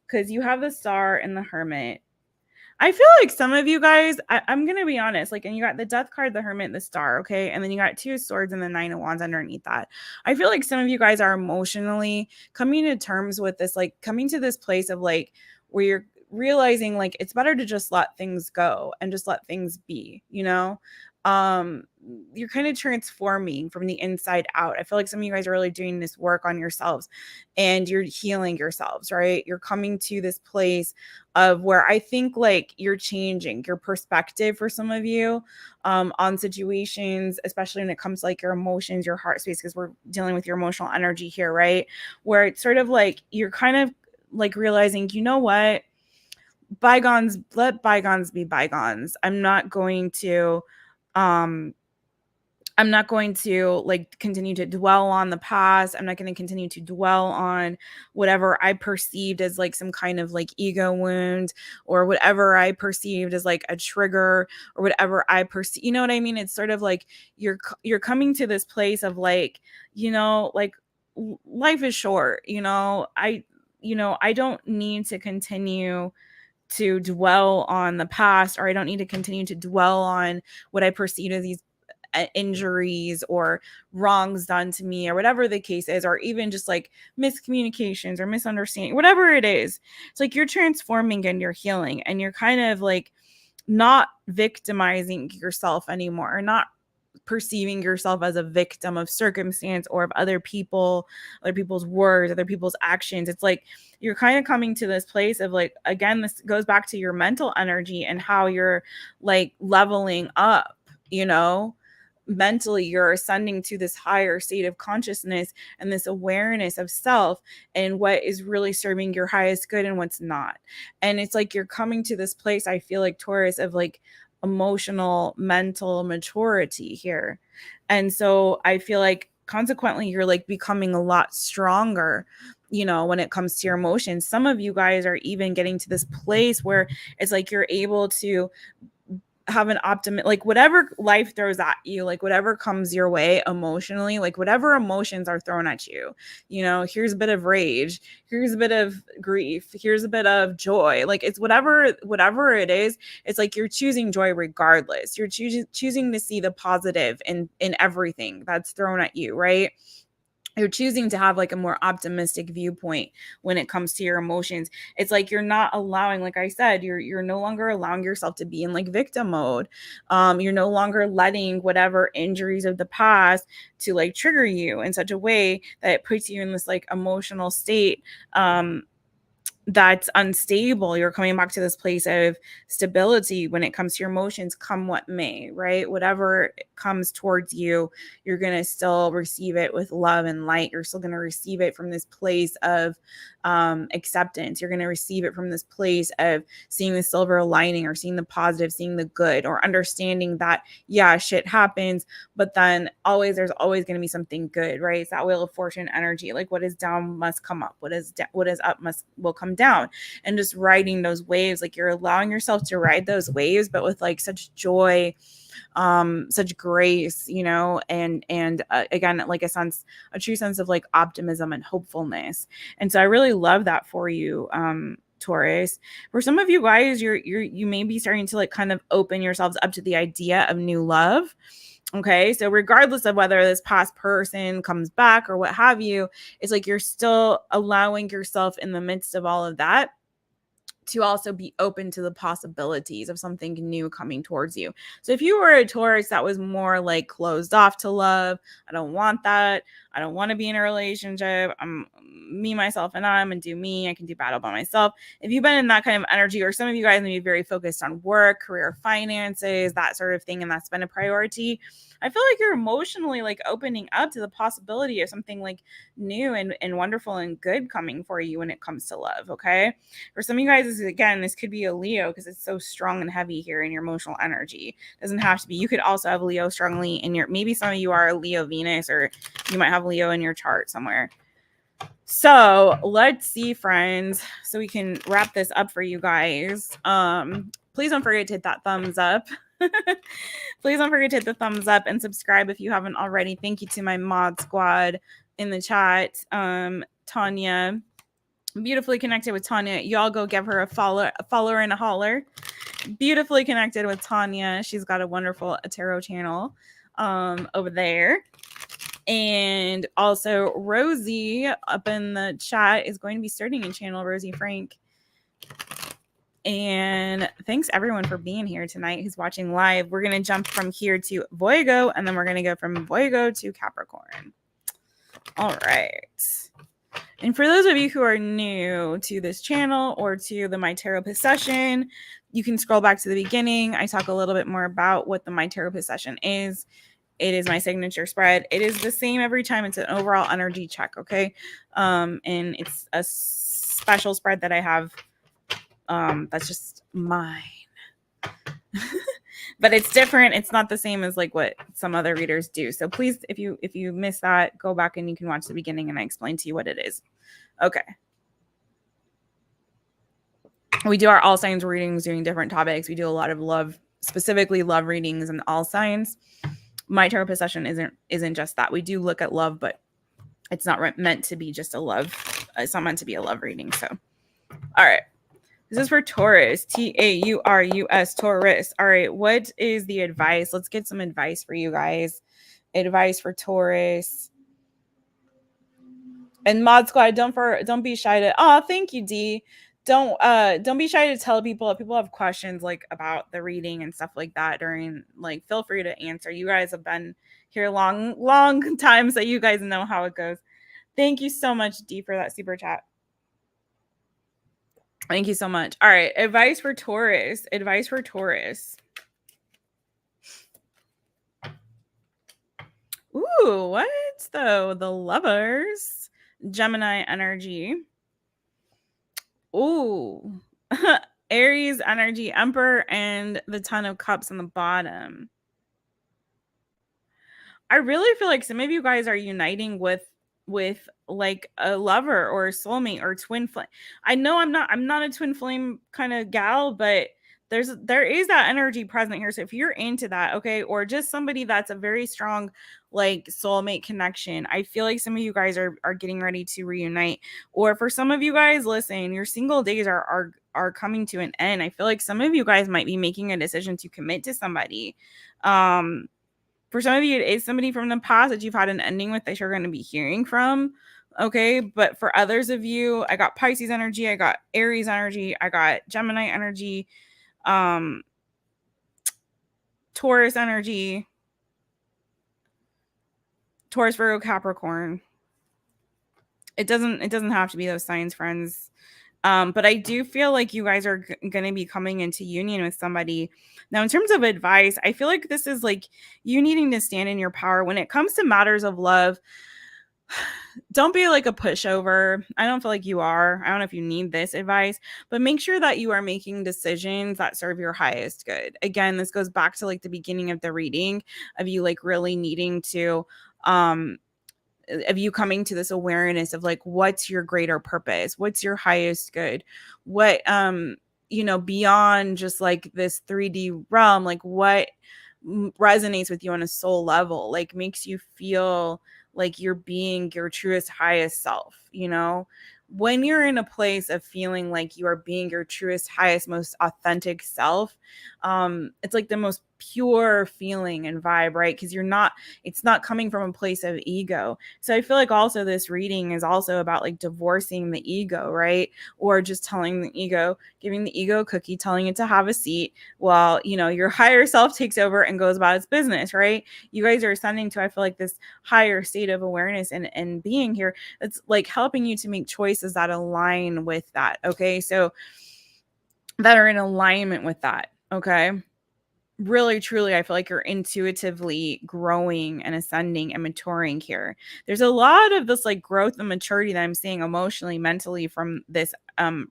Because you have the Star and the Hermit. I feel like some of you guys, I'm going to be honest, like, and you got the Death card, the Hermit, the Star, okay? And then you got two swords and the Nine of Wands underneath that. I feel like some of you guys are emotionally coming to terms with this, like coming to this place of like where you're realizing like it's better to just let things go and just let things be, you're kind of transforming from the inside out. I feel like some of you guys are really doing this work on yourselves and you're healing yourselves, right? You're coming to this place of where I think like you're changing your perspective for some of you on situations, especially when it comes to like your emotions, your heart space, because we're dealing with your emotional energy here, right? Where it's sort of like you're kind of like realizing, you know what? Let bygones be bygones. I'm not going to like continue to dwell on the past. I'm not going to continue to dwell on whatever I perceived as like some kind of like ego wound or whatever I perceived as like a trigger or whatever I perceive, you know what I mean? It's sort of like you're coming to this place of like, like life is short, I don't need to continue to dwell on the past, or I don't need to continue to dwell on what I perceive as these injuries or wrongs done to me or whatever the case is, or even just like miscommunications or misunderstanding, whatever it is. It's like you're transforming and you're healing and you're kind of like not victimizing yourself anymore, not perceiving yourself as a victim of circumstance or of other people's words, other people's actions. It's like you're kind of coming to this place of like, again, this goes back to your mental energy and how you're like leveling up, you know, mentally you're ascending to this higher state of consciousness and this awareness of self and what is really serving your highest good and what's not. And it's like you're coming to this place, I feel like, Taurus, of like emotional mental maturity here. And so I feel like consequently you're like becoming a lot stronger, you know, when it comes to your emotions. Some of you guys are even getting to this place where it's like you're able to have an optimist, like whatever life throws at you, like whatever comes your way emotionally, like whatever emotions are thrown at you, you know, here's a bit of rage, here's a bit of grief, here's a bit of joy, like it's whatever it is, it's like you're choosing joy regardless. You're choosing to see the positive in everything that's thrown at you, right? You're choosing to have like a more optimistic viewpoint when it comes to your emotions. It's like you're not allowing, like I said, you're no longer allowing yourself to be in like victim mode. You're no longer letting whatever injuries of the past to like trigger you in such a way that it puts you in this like emotional state that's unstable. You're coming back to this place of stability when it comes to your emotions, come what may, right? Whatever comes towards you, you're going to still receive it with love and light. You're still going to receive it from this place of acceptance. You're going to receive it from this place of seeing the silver lining or seeing the positive, seeing the good, or understanding that, yeah, shit happens, but then there's always going to be something good, right? It's that Wheel of Fortune energy. Like what is down must come up. What is up will come down. And just riding those waves, like you're allowing yourself to ride those waves, but with like such joy, such grace, you know, and again, like a true sense of like optimism and hopefulness. And so I really love that for you, Taurus. For some of you guys, you may be starting to like kind of open yourselves up to the idea of new love. Okay, so regardless of whether this past person comes back or what have you, it's like you're still allowing yourself in the midst of all of that to also be open to the possibilities of something new coming towards you. So if you were a Taurus that was more like closed off to love, I don't want that, I don't want to be in a relationship, I'm me, myself, and I'm gonna do me, I can do battle by myself. If you've been in that kind of energy, or some of you guys may be very focused on work, career, finances, that sort of thing, and that's been a priority, I feel like you're emotionally like opening up to the possibility of something like new and wonderful and good coming for you when it comes to love. Okay, for some of you guys, this could be a Leo because it's so strong and heavy here in your emotional energy. It doesn't have to be. You could also have Leo strongly in your, maybe some of you are a Leo Venus, or you might have Leo in your chart somewhere. So let's see, friends, so we can wrap this up for you guys. Please don't forget to hit that thumbs up. Please don't forget to hit the thumbs up and subscribe if you haven't already. Thank you to my mod squad in the chat. Tanya, beautifully connected with Tanya. Y'all go give her a follower and a holler. Beautifully connected with Tanya. She's got a wonderful tarot channel over there. And also Rosie up in the chat is going to be starting a channel, Rosie Frank. And thanks everyone for being here tonight who's watching live. We're going to jump from here to Voyago, and then we're going to go from Voyago to Capricorn. All right. And for those of you who are new to this channel or to the My Taropist session, you can scroll back to the beginning. I talk a little bit more about what the My Taropist session is. It is my signature spread. It is the same every time. It's an overall energy check, okay? And it's a special spread that I have that's just mine. But it's different. It's not the same as like what some other readers do. So please, if you miss that, go back and you can watch the beginning and I explain to you what it is. Okay. We do our all signs readings doing different topics. We do a lot of love, specifically love readings and all signs. My Taropist session isn't just that. We do look at love, but it's not meant to be just a love. It's not meant to be a love reading. So, all right. This is for Taurus, Taurus, Taurus. All right. What is the advice? Let's get some advice for you guys. Advice for Taurus. And Mod Squad, don't be shy to. Oh, thank you, D. don't be shy to tell people if people have questions like about the reading and stuff like that during, like, feel free to answer. You guys have been here long time, so you guys know how it goes. Thank you so much, D, for that super chat. Thank you so much. All right, advice for Taurus. Advice for Taurus. Ooh, what though? The Lovers, Gemini energy. Ooh, Aries energy, Emperor, and the Ton of Cups on the bottom. I really feel like some of you guys are uniting with like a lover or a soulmate or twin flame. I know I'm not a twin flame kind of gal, but there is that energy present here. So if you're into that, okay, or just somebody that's a very strong like soulmate connection, I feel like some of you guys are getting ready to reunite. Or for some of you guys, listen, your single days are coming to an end. I feel like some of you guys might be making a decision to commit to somebody. For some of you, it is somebody from the past that you've had an ending with that you're going to be hearing from. Okay. But for others of you, I got Pisces energy, I got Aries energy, I got Gemini energy, Taurus energy, Taurus, Virgo, Capricorn. It doesn't have to be those signs, friends. But I do feel like you guys are going to be coming into union with somebody. Now, in terms of advice, I feel like this is like you needing to stand in your power when it comes to matters of love. Don't be like a pushover. I don't feel like you are. I don't know if you need this advice, but make sure that you are making decisions that serve your highest good. Again, this goes back to like the beginning of the reading of you like really needing to of you coming to this awareness of like what's your greater purpose, what's your highest good, what beyond just like this 3D realm, like what resonates with you on a soul level, like makes you feel like you're being your truest highest self. When you're in a place of feeling like you are being your truest highest most authentic self, it's like the most pure feeling and vibe, right? Because it's not coming from a place of ego. So I feel like also this reading is also about like divorcing the ego, right? Or just telling the ego, giving the ego a cookie, telling it to have a seat while, your higher self takes over and goes about its business, right? You guys are ascending to, I feel like, this higher state of awareness and being here. It's like helping you to make choices that align with that. Okay. So that are in alignment with that. Okay. Really, truly, I feel like you're intuitively growing and ascending and maturing here. There's a lot of this like growth and maturity that I'm seeing emotionally, mentally from this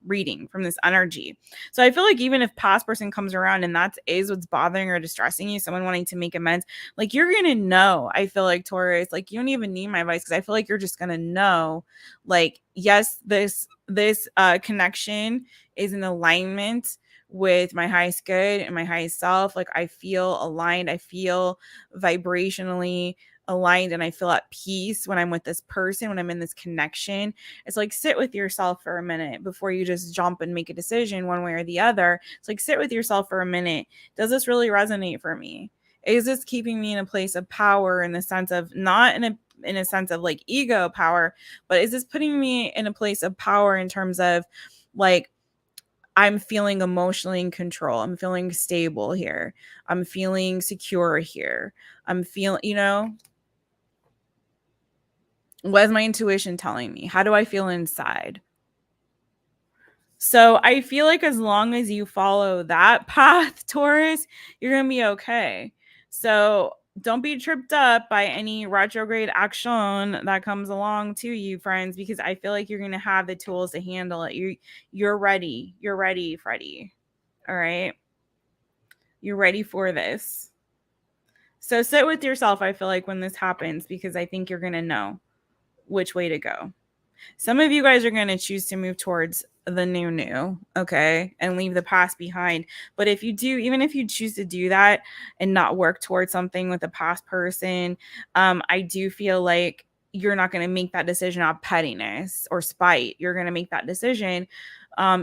reading, from this energy. So I feel like even if past person comes around and that is what's bothering or distressing you, someone wanting to make amends, like you're gonna know. I feel like Taurus, like you don't even need my advice because I feel like you're just gonna know, like, yes, this connection is in alignment with my highest good and my highest self. Like I feel aligned, I feel vibrationally aligned, and I feel at peace when I'm with this person, when I'm in this connection. It's like sit with yourself for a minute before you just jump and make a decision one way or the other. It's like sit with yourself for a minute. Does this really resonate for me? Is this keeping me in a place of power, in the sense of not in a sense of like ego power, but is this putting me in a place of power in terms of like I'm feeling emotionally in control. I'm feeling stable here. I'm feeling secure here. I'm feeling, what is my intuition telling me? How do I feel inside? So I feel like as long as you follow that path, Taurus, you're going to be okay. So don't be tripped up by any retrograde action that comes along to you, friends, because I feel like you're going to have the tools to handle it. You're ready. You're ready, Freddie. All right. You're ready for this. So sit with yourself, I feel like, when this happens, because I think you're going to know which way to go. Some of you guys are going to choose to move towards the new, okay, and leave the past behind. But if you do, even if you choose to do that and not work towards something with a past person, I do feel like you're not going to make that decision out of pettiness or spite. You're going to make that decision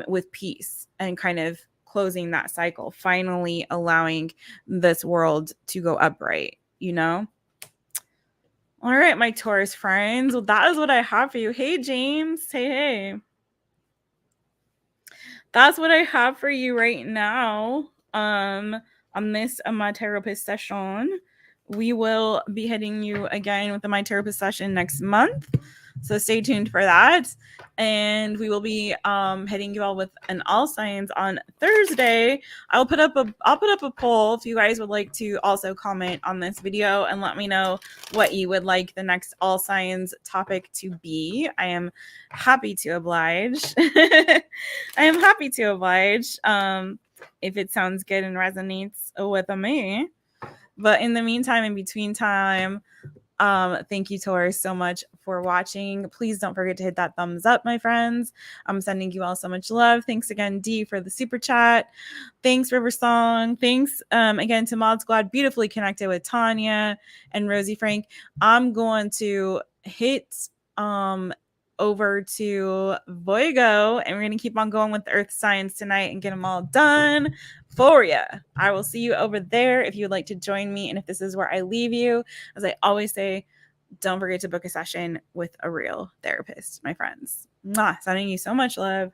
with peace and kind of closing that cycle, finally allowing this world to go upright, All right, my Taurus friends. Well, that is what I have for you. Hey, James. Hey. that's what I have for you right now. On this My Taropist session, we will be hitting you again with the My Taropist session next month. So stay tuned for that. And we will be hitting you all with an all signs on Thursday. I'll put up a poll if you guys would like to also comment on this video and let me know what you would like the next all signs topic to be. I am happy to oblige. I am happy to oblige. If it sounds good and resonates with me. But in the meantime, in between time, thank you, Taurus, so much for watching. Please don't forget to hit that thumbs up, my friends. I'm sending you all so much love. Thanks again, D, for the super chat. Thanks, River Song. Thanks again to Mod Squad, beautifully connected with Tanya and Rosie Frank. I'm going to hit over to Voigo, and we're going to keep on going with the earth signs tonight and get them all done for you. I will see you over there if you would like to join me. And if this is where I leave you, as I always say, don't forget to book a session with a real therapist, my friends. Mwah, sending you so much love.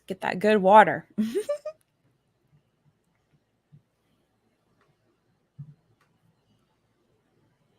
Get that good water.